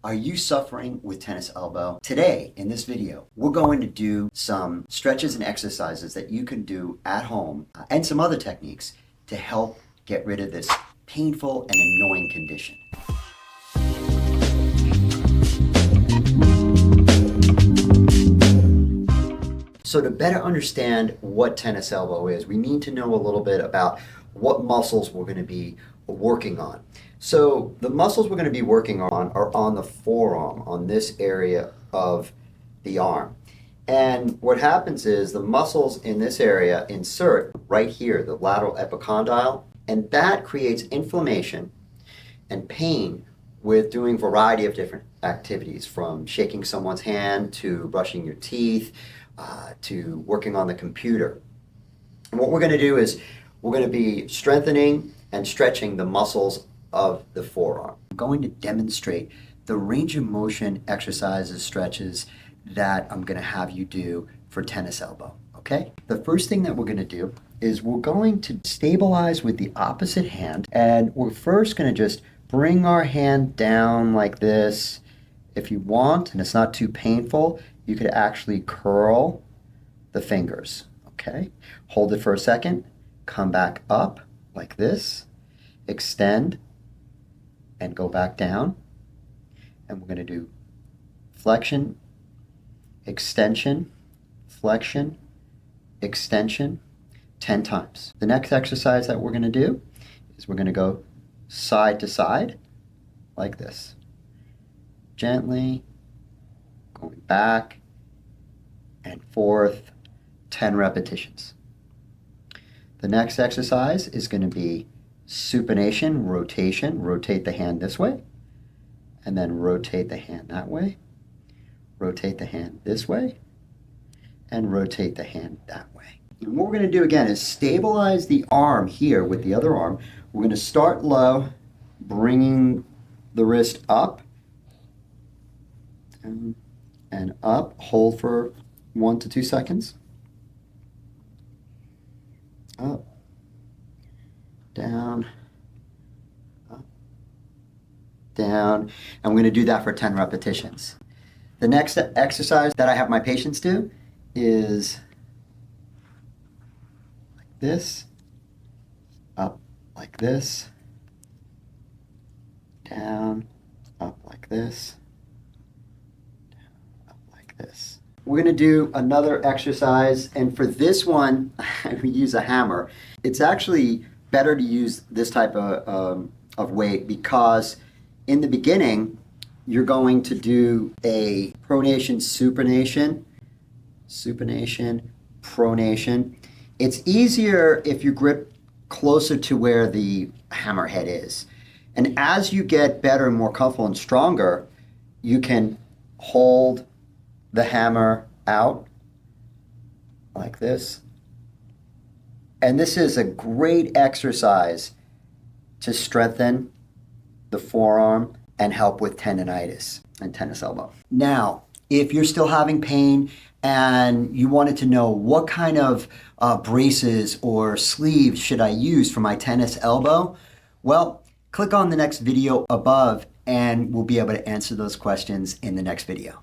Are you suffering with tennis elbow? Today, in this video, we're going to do some stretches and exercises that you can do at home and some other techniques to help get rid of this painful and annoying condition. So to better understand what tennis elbow is, we need to know a little bit about what muscles we're going to be working on. So the muscles we're going to be working on are on the forearm, on this area of the arm. And what happens is the muscles in this area insert right here, the lateral epicondyle, and that creates inflammation and pain with doing a variety of different activities, from shaking someone's hand to brushing your teeth to working on the computer. And what we're going to do is we're going to be strengthening and stretching the muscles of the forearm. I'm going to demonstrate the range of motion exercises, stretches that I'm going to have you do for tennis elbow, okay? The first thing that we're going to do is we're going to stabilize with the opposite hand, and we're first going to just bring our hand down like this. If you want, and it's not too painful, you could actually curl the fingers, okay? Hold it for a second, come back up like this, extend, and go back down. And we're going to do flexion, extension, flexion, extension, 10 times. The next exercise that we're going to do is we're going to go side to side like this. Gently going back and forth, 10 repetitions. The next exercise is going to be supination, rotation. Rotate the hand this way, and then rotate the hand that way. Rotate the hand this way, and rotate the hand that way. And what we're going to do again is stabilize the arm here with the other arm. We're going to start low, bringing the wrist up and up. Hold for 1 to 2 seconds. Up, down, up, down. And we're going to do that for 10 repetitions. The next exercise that I have my patients do is like this, up like this, down, up like this, down, up like this. We're going to do another exercise, and for this one, we use a hammer. It's actually better to use this type of weight because in the beginning, you're going to do a pronation, supination, supination, pronation. It's easier if you grip closer to where the hammer head is. And as you get better and more comfortable and stronger, you can hold the hammer out like this. And this is a great exercise to strengthen the forearm and help with tendonitis and tennis elbow. Now, if you're still having pain and you wanted to know what kind of braces or sleeves should I use for my tennis elbow, well, click on the next video above and we'll be able to answer those questions in the next video.